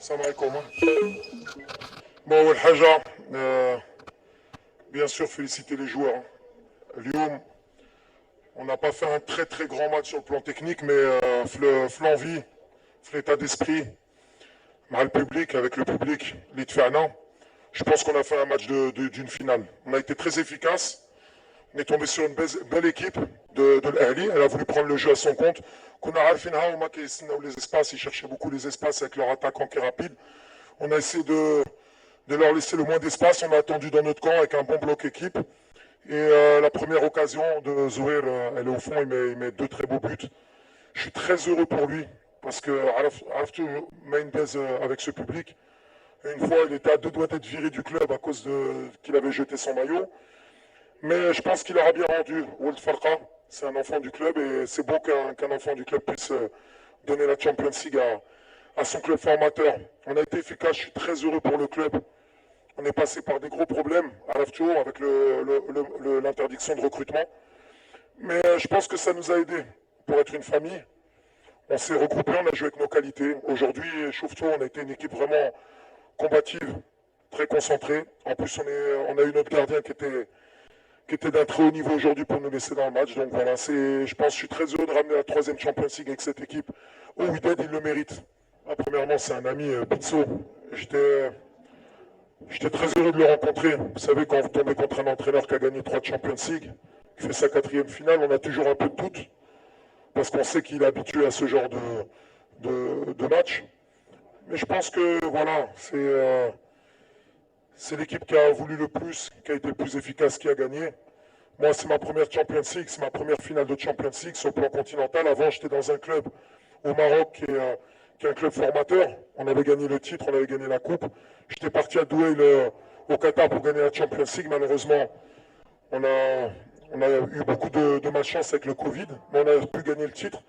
السلام عليكم. Bon, أول حاجة bien sûr féliciter les joueurs. اليوم on n'a pas fait un très très grand match sur le plan technique, mais l'envie, l'état d'esprit, avec le public, les Tfana, je pense qu'on a fait un match d'une finale. On a été très efficace. On est tombé sur une belle équipe de l'Ahli. Elle a voulu prendre le jeu à son compte. Qu'on a les espaces, ils cherchaient beaucoup les espaces avec leur attaquant qui est rapide. On a essayé de leur laisser le moins d'espace. On a attendu dans notre camp avec un bon bloc équipe. Et la première occasion de Zouir, elle est au fond, il met deux très beaux buts. Je suis très heureux pour lui parce que Araftou Mendes avec ce public, une fois il était à deux doigts d'être viré du club à cause qu'il avait jeté son maillot. Mais je pense qu'il aura bien rendu. Ould Farqa, c'est un enfant du club et c'est beau qu'un enfant du club puisse donner la Champions League à son club formateur. On a été efficace, je suis très heureux pour le club. On est passé par des gros problèmes à l'Aftour avec l'interdiction de recrutement. Mais je pense que ça nous a aidés pour être une famille. On s'est regroupés, on a joué avec nos qualités. Aujourd'hui, Chouftou, on a été une équipe vraiment combative, très concentrée. En plus, on a eu notre gardien qui était d'un très haut niveau aujourd'hui pour nous laisser dans le match. Donc voilà, je suis très heureux de ramener la troisième Champions League avec cette équipe. Ouidad, il le mérite. Premièrement, c'est un ami, Pizzo. J'étais très heureux de le rencontrer. Vous savez, quand vous tombez contre un entraîneur qui a gagné 3 Champions League, qui fait sa 4e finale, on a toujours un peu de doute, parce qu'on sait qu'il est habitué à ce genre de match. Mais je pense que voilà, c'est l'équipe qui a voulu le plus, qui a été le plus efficace, qui a gagné. Moi, c'est ma première Champions League, c'est ma première finale de Champions League sur le plan continental. Avant, j'étais dans un club au Maroc qui est un club formateur. On avait gagné le titre, on avait gagné la coupe. J'étais parti à Douai au Qatar pour gagner la Champions League. Malheureusement, on a eu beaucoup de malchance avec le Covid, mais on a pu gagner le titre.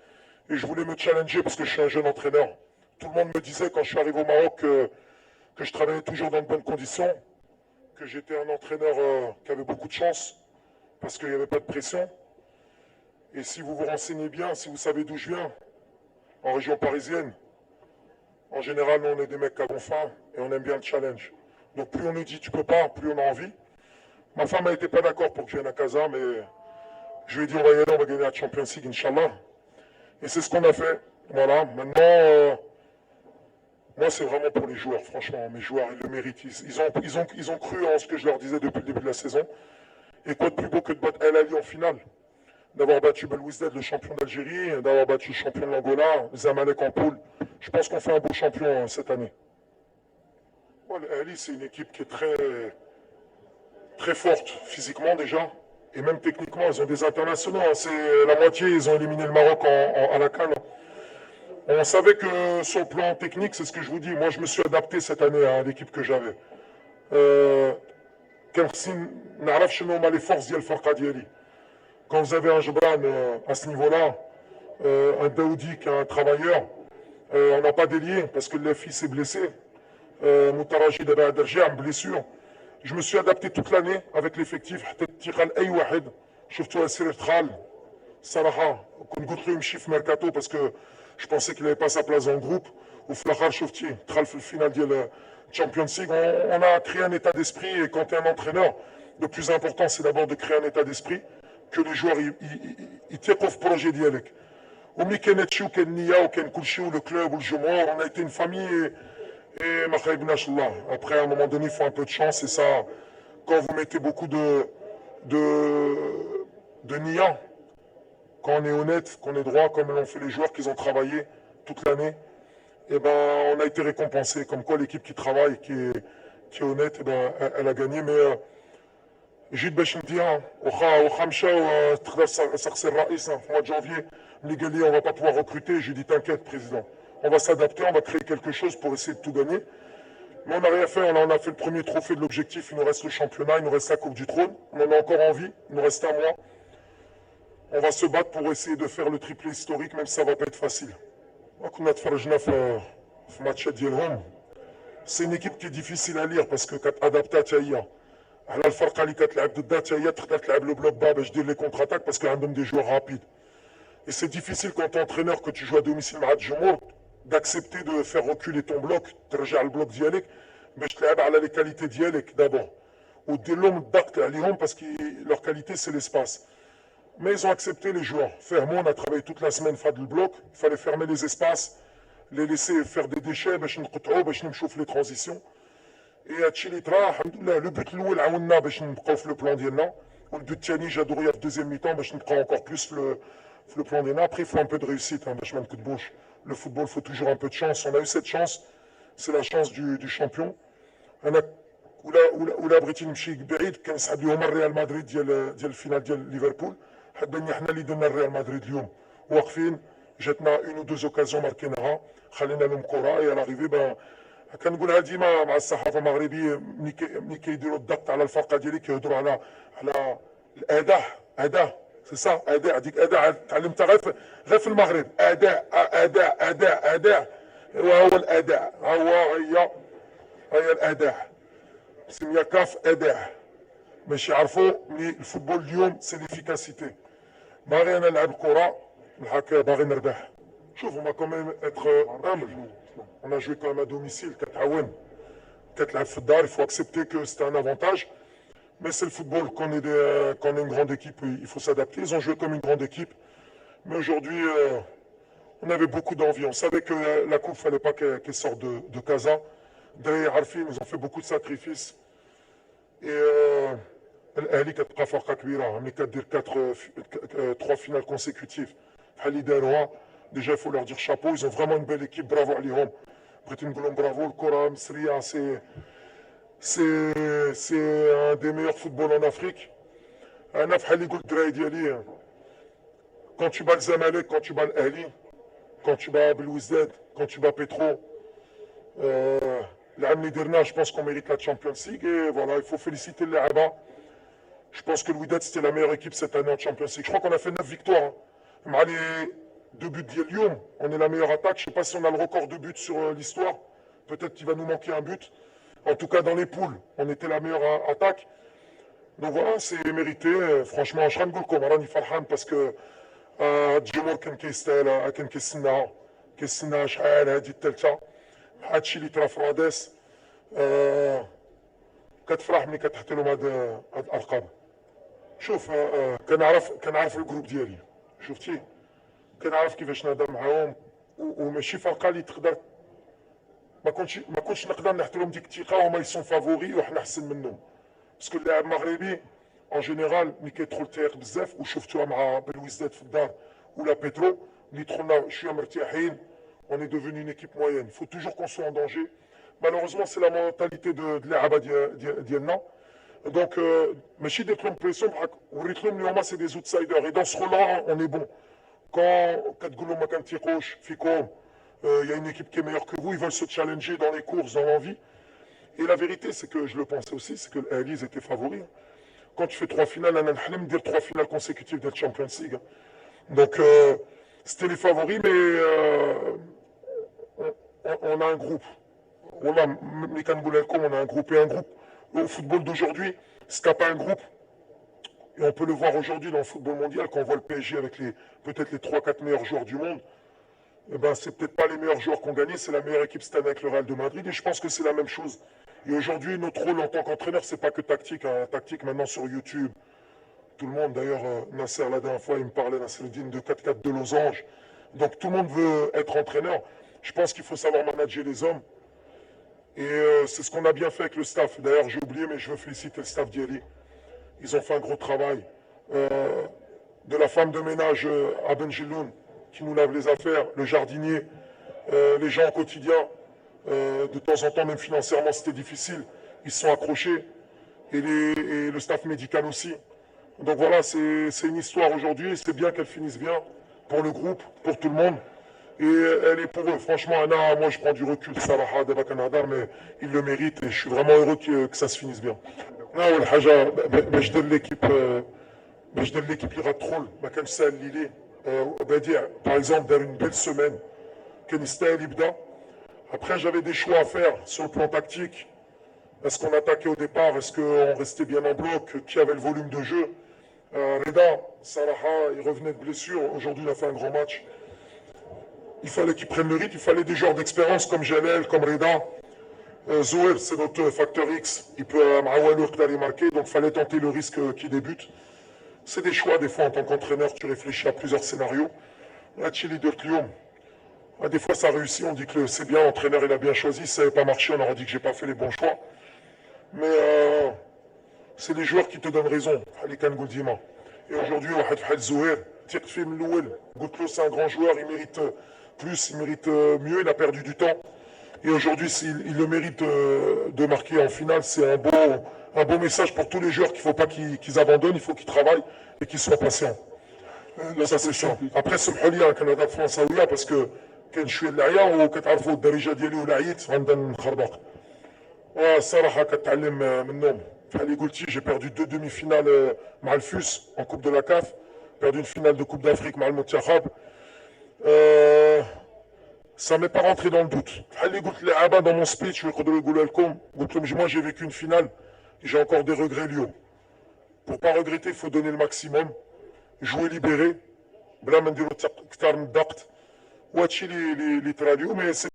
Et je voulais me challenger parce que je suis un jeune entraîneur. Tout le monde me disait quand je suis arrivé au Maroc que je travaillais toujours dans de bonnes conditions, que j'étais un entraîneur qui avait beaucoup de chance parce qu'il n'y avait pas de pression. Et si vous vous renseignez bien, si vous savez d'où je viens, en région parisienne, en général, nous, on est des mecs qui avons faim et on aime bien le challenge. Donc plus on nous dit tu peux pas, plus on a envie. Ma femme n'était pas d'accord pour que je vienne à Casa, mais je lui ai dit on va y aller, on va gagner la Champions League, Inch'Allah. Et c'est ce qu'on a fait. Voilà, maintenant, moi c'est vraiment pour les joueurs, franchement. Mes joueurs, ils le méritent. Ils ont cru en ce que je leur disais depuis le début de la saison. Et quoi de plus beau que de battre El Ali en finale, d'avoir battu Belouizdad, le champion d'Algérie, d'avoir battu le champion de l'Angola, Zamalek en poule. Je pense qu'on fait un beau champion cette année. Ali, c'est une équipe qui est très forte physiquement déjà, et même techniquement, ils ont des internationaux. C'est la moitié, ils ont éliminé le Maroc à la CAN. On savait que sur le plan technique, c'est ce que je vous dis, moi je me suis adapté cette année à l'équipe que j'avais. Les forces d'Yel Farqa Diali. Quand vous avez un Jebran à ce niveau-là, un Daoudi qui est un travailleur, on n'a pas délié parce que le fils est blessé. Moutarajid avait un blessure. Je me suis adapté toute l'année avec l'effectif. Mercato parce que je pensais qu'il n'avait pas sa place dans le groupe. Au Flachar Shofti, final de la Champions League. On a créé un état d'esprit et quand tu es un entraîneur, le plus important c'est d'abord de créer un état d'esprit que les joueurs ils tirent au projet d'Yalek. Au Mikenetchou, Kenya, au Kenkulchou, le club ou le Jomor, on a été une famille et après à un moment donné il faut un peu de chance et ça, quand vous mettez beaucoup de nia, quand on est honnête, qu'on est droit, comme l'ont fait les joueurs qui ont travaillé toute l'année, et ben on a été récompensé. Comme quoi l'équipe qui travaille, qui est honnête, et ben elle a gagné. Mais Jude Bechimtia, au Khamcha, au mois de janvier, Migueli, on ne va pas pouvoir recruter. Je lui dis t'inquiète, président. On va s'adapter, on va créer quelque chose pour essayer de tout gagner. Mais on n'a rien fait, on a fait le premier trophée de l'objectif, il nous reste le championnat, il nous reste la Coupe du Trône. On en a encore envie, il nous reste un mois. On va se battre pour essayer de faire le triplé historique, même si ça ne va pas être facile. C'est une équipe qui est difficile à lire parce que quand adapté à Tchaïa, le bloc bas, je dis les contre-attaques parce qu'il y a des joueurs rapides. Et c'est difficile quand tu es entraîneur, que tu joues à domicile, d'accepter de faire reculer ton bloc, ترجع البلوك ديالك باش تلعب على les qualités ديالك d'abord. ودير لهم الضغط عليهم parce que leur qualité c'est l'espace. Mais ils ont accepté les joueurs. Fermo, on a travaillé toute la semaine faire le bloc, il fallait fermer les espaces, les laisser faire des déchets باش نقطعوا باش نشوف les transitions. Et هادشي اللي طرا الحمد لله لو بوت الاول عاوننا باش نبقاو في لو بلان ديالنا والبوت الثاني جا دغيا في الدوزيام ميطون باش نبقاو encore plus في le plan d'Ena. Après, il faut un peu de réussite, hein, le football, il faut toujours un peu de chance. On a eu cette chance, c'est la chance du champion. ولا بغيتي نمشي بعيد كنسحب لهم الريال مدريد ديال الفينال ديال ليفربول حتى حنا اللي درنا الريال مدريد اليوم واقفين جاتنا اون او دوز اوكازيون ماركيناها خلينا لهم كره هي لاريفي كنقولها ديما مع الصحافه المغربيه ملي كيديروا الضغط على الفرقه ديالي كيهضروا على الاداء سي سا اداء هذيك اداء تعلمتها غير في المغرب اداء وهو الاداء هي الاداء سميها كاف اداء باش يعرفوا بلي الفوتبول اليوم سي ليفيكاسيتي باغي انا نلعب الكره الحكا باغي نربح شوف ما كوميم اتر امبل on a joué quand même à domicile كتعاون كتلعب في الدار il faut accepter que c'est un avantage mais c'est le football quand on est une grande équipe il faut s'adapter ils ont joué comme une grande équipe mais aujourd'hui on avait beaucoup d'envie on savait que la coupe fallait pas qu'elle sorte de Casa derrière Arfin ils ont fait beaucoup de sacrifices et الاهلي كتبقى فرقه كبيره ملي كدير 3 finales consécutives بحال اللي داروها déjà il faut leur dire chapeau ils ont vraiment une belle équipe bravo عليهم بغيت نقول لهم برافو الكره مصريه c'est un des meilleurs footballs en Afrique انا بحال اللي قلت الدراري ديالي quand tu bats le Zamalek quand tu bats l'Ahli quand tu bats Belouizdad quand tu bats Petro العام اللي درنا je pense qu'on mérite la Champions League et voilà il faut féliciter les Arabes. Je pense que le Wydad c'était la meilleure équipe cette année en Champions League. Je crois qu'on a fait 9 victoires. Hein. Les 2 buts d'Yelium, on est la meilleure attaque. Je ne sais pas si on a le record de buts sur l'histoire. Peut-être qu'il va nous manquer un but. En tout cas, dans les poules, on était la meilleure attaque. Donc voilà, c'est mérité. Franchement, je ne sais pas Farhan parce que الجمهور كان كيستاهل كان كيستناها شحال هذه الثالثه هادشي اللي طرا في رادس كتفرح ملي كتحط لهم هاد الالقاب شوف كنعرف الجروب ديالي شفتي كنعرف كيفاش نهضر معاهم وماشي فرقه اللي تقدر ما كنتش نقدر نحط لهم ديك الثقه وهما يسون فافوري وحنا احسن منهم باسكو اللاعب المغربي اون جينيرال ملي كيدخل تيق بزاف وشفتوها مع بلويزداد في الدار ولا بيترو ملي دخلنا شويه مرتاحين on est devenu une équipe moyenne. Il faut toujours qu'on soit en danger. Malheureusement, c'est la mentalité de l'Araba d'Yelna. Donc, Machid et Trump pression, c'est des outsiders. Et dans ce rôle-là, on est bon. Quand Kadgoulou Makanti Roche, Fikom, il y a une équipe qui est meilleure que vous, ils veulent se challenger dans les courses, dans l'envie. Et la vérité, c'est que je le pensais aussi, c'est que l'Alis était favori. Quand tu fais 3 finales, on a dire 3 finales consécutives de la Champions League. Donc, c'était les favoris, mais on a un groupe. On a un groupe et un groupe. Au football d'aujourd'hui, si tu n'as pas un groupe, et on peut le voir aujourd'hui dans le football mondial, quand on voit le PSG avec peut-être les 3-4 meilleurs joueurs du monde, eh ben, c'est peut-être pas les meilleurs joueurs qui ont gagné, c'est la meilleure équipe cette année avec le Real de Madrid, et je pense que c'est la même chose. Et aujourd'hui, notre rôle en tant qu'entraîneur, c'est pas que tactique. Hein. Tactique maintenant sur YouTube, tout le monde, d'ailleurs, Nasser, la dernière fois, il me parlait, Nasser Eldin, de 4-4 de losange. Donc tout le monde veut être entraîneur. Je pense qu'il faut savoir manager les hommes. Et c'est ce qu'on a bien fait avec le staff. D'ailleurs, j'ai oublié, mais je veux féliciter le staff d'Yeli. Ils ont fait un gros travail. De la femme de ménage à Benjiloun, qui nous lave les affaires, le jardinier, les gens au quotidien. De temps en temps, même financièrement, c'était difficile. Ils se sont accrochés. Et le staff médical aussi. Donc voilà, c'est une histoire aujourd'hui. C'est bien qu'elle finisse bien pour le groupe, pour tout le monde. Et elle est pour eux. Franchement, Anna, moi je prends du recul, Salaha, Deba Kanada, mais il le mérite et je suis vraiment heureux que ça se finisse bien. Non, le Haja, je donne l'équipe qui rate trop. Ma comme ça, Lili, par exemple, dans une belle semaine, Kenista Libda. Après, j'avais des choix à faire sur le plan tactique. Est-ce qu'on attaquait au départ? Est-ce qu'on restait bien en bloc? Qui avait le volume de jeu? Reda, Salaha, il revenait de blessure. Aujourd'hui, il a fait un grand match. il fallait qu'ils prennent le rythme, il fallait des joueurs d'expérience comme Jalel, comme Reda. Zouer, c'est notre facteur X, il peut Mawalour marquer, donc il fallait tenter le risque qu'il débute. C'est des choix, des fois en tant qu'entraîneur, tu réfléchis à plusieurs scénarios. Là, Chili de Tlium, des fois ça réussit, on dit que c'est bien, l'entraîneur il a bien choisi, si ça n'avait pas marché, on aurait dit que j'ai pas fait les bons choix. Mais c'est les joueurs qui te donnent raison, Halikan Goudima. Et aujourd'hui, Zouer, Tirfim Louel, Goutlo c'est un grand joueur, il mérite plus, il mérite mieux, il a perdu du temps. Et aujourd'hui, s'il le mérite de marquer en finale, c'est un beau message pour tous les joueurs qu'il ne faut pas qu'ils abandonnent, il faut qu'ils travaillent et qu'ils soient patients. Ça, c'est sûr. Après, سمحوا لي كنهضر فرنساوية parce que كاين شوية العيا وكتعرفوا الدارجة ديالي ولا عييت غنبدا نخربق. الصراحة كتعلم منهم. بحال اللي قلتي, j'ai perdu 2 demi-finales مع الفوس en Coupe de la CAF, perdu une finale de Coupe d'Afrique مع المنتخب. Ça m'est pas rentré dans le doute. Dans mon speech, moi j'ai vécu une finale, j'ai encore des regrets Lyon. Pour pas regretter, il faut donner le maximum, jouer libéré, بلا ما نديرو كتار من الضغط وهادشي اللي طرا اليوم.